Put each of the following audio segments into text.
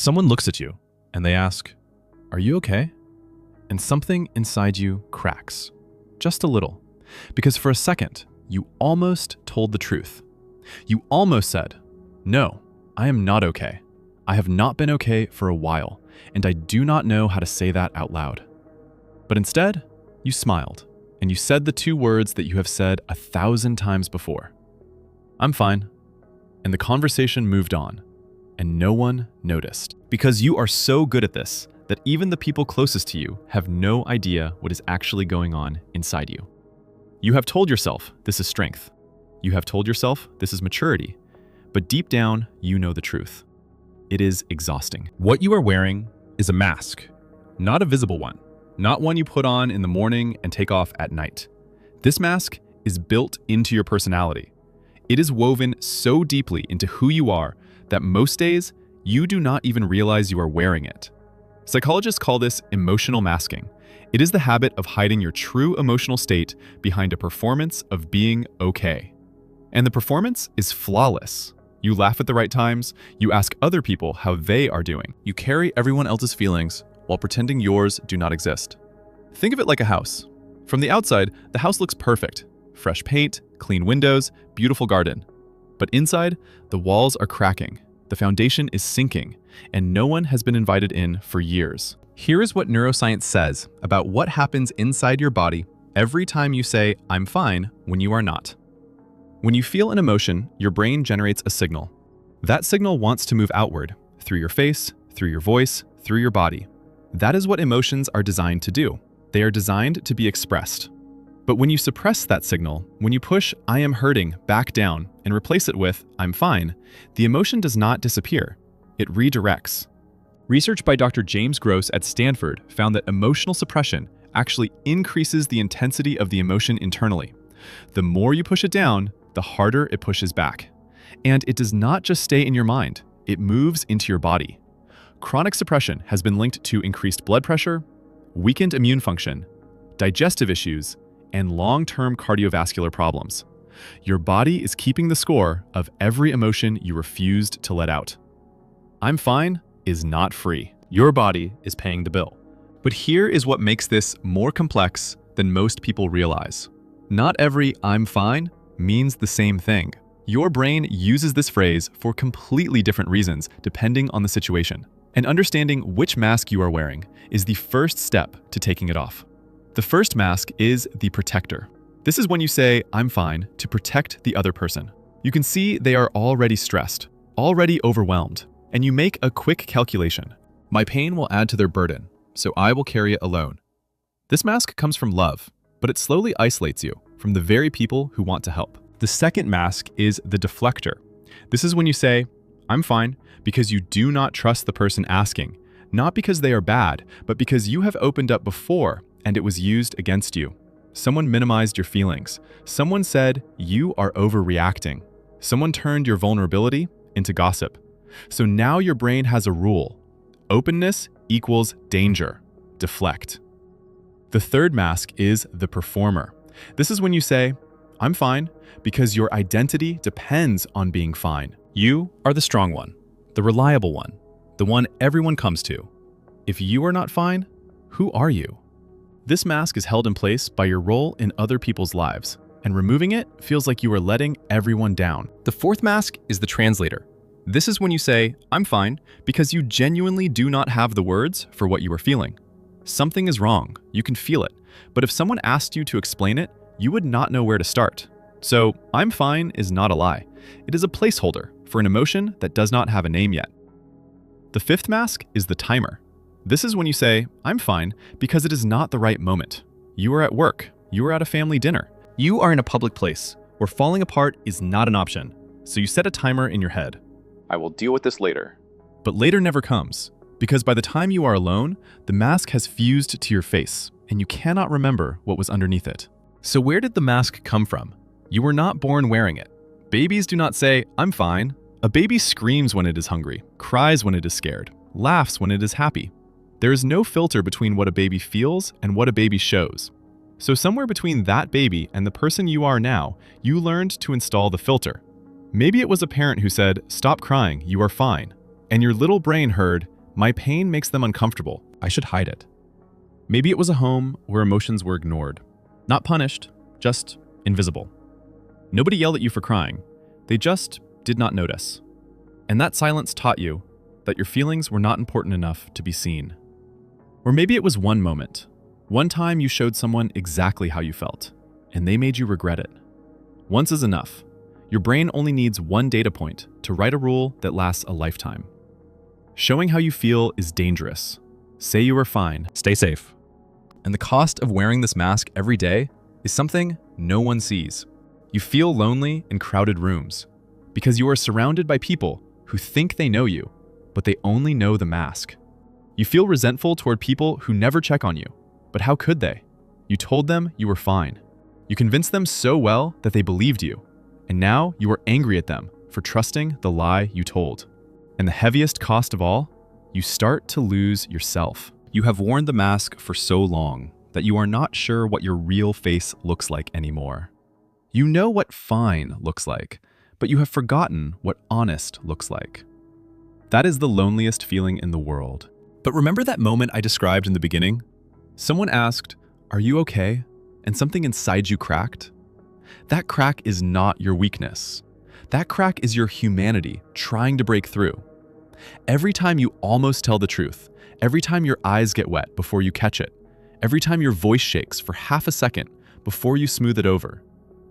Someone looks at you and they ask, "Are you okay?" And something inside you cracks, just a little, because for a second, you almost told the truth. You almost said, "No, I am not okay. I have not been okay for a while, and I do not know how to say that out loud." But instead, you smiled, and you said the two words that you have said 1,000 times before. "I'm fine." And the conversation moved on, and no one noticed. Because you are so good at this that even the people closest to you have no idea what is actually going on inside you. You have told yourself this is strength. You have told yourself this is maturity. But deep down, you know the truth. It is exhausting. What you are wearing is a mask, not a visible one, not one you put on in the morning and take off at night. This mask is built into your personality. It is woven so deeply into who you are that most days, you do not even realize you are wearing it. Psychologists call this emotional masking. It is the habit of hiding your true emotional state behind a performance of being okay. And the performance is flawless. You laugh at the right times, you ask other people how they are doing. You carry everyone else's feelings while pretending yours do not exist. Think of it like a house. From the outside, the house looks perfect. Fresh paint, clean windows, beautiful garden. But inside, the walls are cracking, the foundation is sinking, and no one has been invited in for years. Here is what neuroscience says about what happens inside your body every time you say, "I'm fine," when you are not. When you feel an emotion, your brain generates a signal. That signal wants to move outward, through your face, through your voice, through your body. That is what emotions are designed to do. They are designed to be expressed. But when you suppress that signal, when you push "I am hurting" back down and replace it with "I'm fine," the emotion does not disappear. It redirects. Research by Dr. James Gross at Stanford found that emotional suppression actually increases the intensity of the emotion internally. The more you push it down, the harder it pushes back. And it does not just stay in your mind, it moves into your body. Chronic suppression has been linked to increased blood pressure, weakened immune function, digestive issues, and long-term cardiovascular problems. Your body is keeping the score of every emotion you refused to let out. "I'm fine" is not free. Your body is paying the bill. But here is what makes this more complex than most people realize. Not every "I'm fine" means the same thing. Your brain uses this phrase for completely different reasons depending on the situation. And understanding which mask you are wearing is the first step to taking it off. The first mask is the protector. This is when you say, "I'm fine," to protect the other person. You can see they are already stressed, already overwhelmed, and you make a quick calculation. My pain will add to their burden, so I will carry it alone. This mask comes from love, but it slowly isolates you from the very people who want to help. The second mask is the deflector. This is when you say, "I'm fine," because you do not trust the person asking, not because they are bad, but because you have opened up before and it was used against you. Someone minimized your feelings. Someone said you are overreacting. Someone turned your vulnerability into gossip. So now your brain has a rule. Openness equals danger. Deflect. The third mask is the performer. This is when you say, "I'm fine," because your identity depends on being fine. You are the strong one, the reliable one, the one everyone comes to. If you are not fine, who are you? This mask is held in place by your role in other people's lives, and removing it feels like you are letting everyone down. The fourth mask is the translator. This is when you say, "I'm fine," because you genuinely do not have the words for what you are feeling. Something is wrong, you can feel it, but if someone asked you to explain it, you would not know where to start. So, "I'm fine" is not a lie. It is a placeholder for an emotion that does not have a name yet. The fifth mask is the timer. This is when you say, "I'm fine," because it is not the right moment. You are at work, you are at a family dinner, you are in a public place where falling apart is not an option. So you set a timer in your head. "I will deal with this later." But later never comes, because by the time you are alone, the mask has fused to your face, and you cannot remember what was underneath it. So where did the mask come from? You were not born wearing it. Babies do not say, "I'm fine." A baby screams when it is hungry, cries when it is scared, laughs when it is happy. There is no filter between what a baby feels and what a baby shows. So somewhere between that baby and the person you are now, you learned to install the filter. Maybe it was a parent who said, "Stop crying, you are fine." And your little brain heard, My pain makes them uncomfortable. I should hide it. Maybe it was a home where emotions were ignored. Not punished, just invisible. Nobody yelled at you for crying. They just did not notice. And that silence taught you that your feelings were not important enough to be seen. Or maybe it was one moment. One time you showed someone exactly how you felt, and they made you regret it. Once is enough. Your brain only needs one data point to write a rule that lasts a lifetime. Showing how you feel is dangerous. Say you are fine. Stay safe. And the cost of wearing this mask every day is something no one sees. You feel lonely in crowded rooms because you are surrounded by people who think they know you, but they only know the mask. You feel resentful toward people who never check on you, but how could they? You told them you were fine. You convinced them so well that they believed you, and now you are angry at them for trusting the lie you told. And the heaviest cost of all, you start to lose yourself. You have worn the mask for so long that you are not sure what your real face looks like anymore. You know what fine looks like, but you have forgotten what honest looks like. That is the loneliest feeling in the world. But remember that moment I described in the beginning? Someone asked, "Are you okay?" And something inside you cracked? That crack is not your weakness. That crack is your humanity trying to break through. Every time you almost tell the truth, every time your eyes get wet before you catch it, every time your voice shakes for half a second before you smooth it over,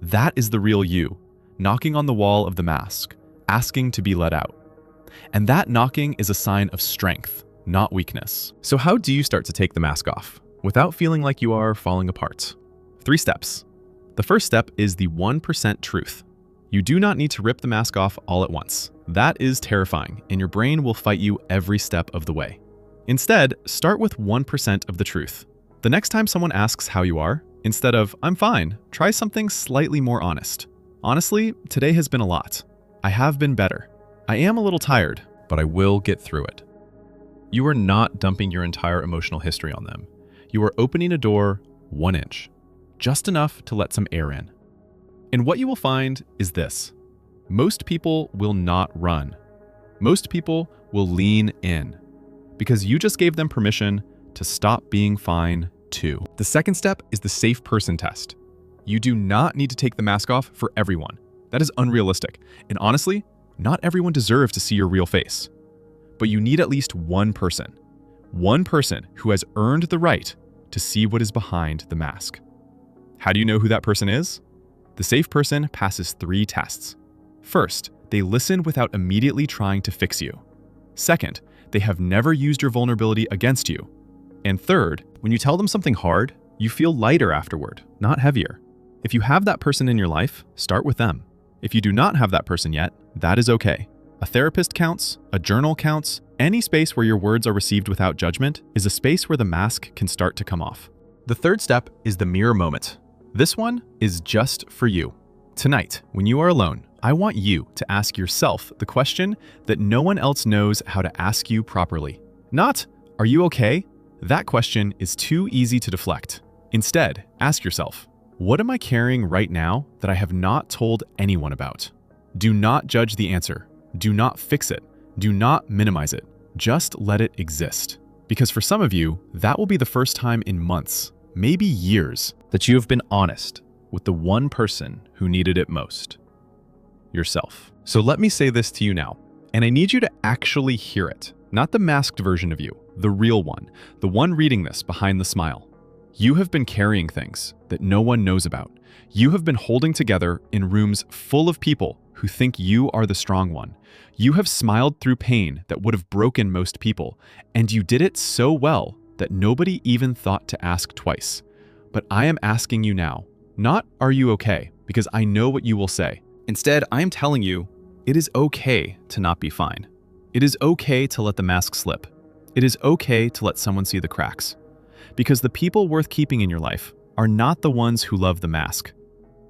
that is the real you, knocking on the wall of the mask, asking to be let out. And that knocking is a sign of strength, not weakness. So how do you start to take the mask off without feeling like you are falling apart? 3 steps. The first step is the 1% truth. You do not need to rip the mask off all at once. That is terrifying, and your brain will fight you every step of the way. Instead, start with 1% of the truth. The next time someone asks how you are, instead of "I'm fine," try something slightly more honest. "Honestly, today has been a lot. I have been better. I am a little tired, but I will get through it." You are not dumping your entire emotional history on them. You are opening a door 1 inch, just enough to let some air in. And what you will find is this: most people will not run. Most people will lean in, because you just gave them permission to stop being fine too. The second step is the safe person test. You do not need to take the mask off for everyone. That is unrealistic. And honestly, not everyone deserves to see your real face. But you need at least one person who has earned the right to see what is behind the mask. How do you know who that person is? The safe person passes 3 tests. First, they listen without immediately trying to fix you. Second, they have never used your vulnerability against you. And third, when you tell them something hard, you feel lighter afterward, not heavier. If you have that person in your life, start with them. If you do not have that person yet, that is okay. A therapist counts, a journal counts. Any space where your words are received without judgment is a space where the mask can start to come off. The third step is the mirror moment. This one is just for you. Tonight, when you are alone, I want you to ask yourself the question that no one else knows how to ask you properly. Not, "Are you okay?" That question is too easy to deflect. Instead, ask yourself, what am I carrying right now that I have not told anyone about? Do not judge the answer. Do not fix it. Do not minimize it. Just let it exist. Because for some of you, that will be the first time in months, maybe years, that you have been honest with the one person who needed it most: yourself. So let me say this to you now, and I need you to actually hear it. Not the masked version of you, the real one, the one reading this behind the smile. You have been carrying things that no one knows about. You have been holding together in rooms full of people who think you are the strong one. You have smiled through pain that would have broken most people, and you did it so well that nobody even thought to ask twice. But I am asking you now, not "Are you okay?" because I know what you will say. Instead, I am telling you, it is okay to not be fine. It is okay to let the mask slip. It is okay to let someone see the cracks. Because the people worth keeping in your life are not the ones who love the mask.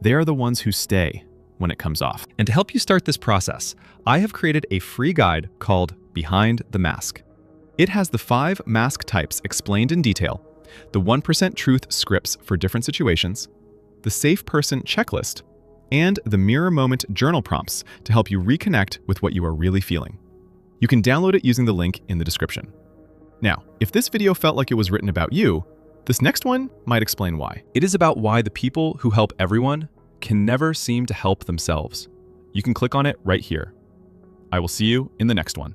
They are the ones who stay when it comes off. And to help you start this process, I have created a free guide called Behind the Mask. It has the 5 mask types explained in detail, the 1% truth scripts for different situations, the safe person checklist, and the mirror moment journal prompts to help you reconnect with what you are really feeling. You can download it using the link in the description. Now, if this video felt like it was written about you, this next one might explain why. It is about why the people who help everyone can never seem to help themselves. You can click on it right here. I will see you in the next one.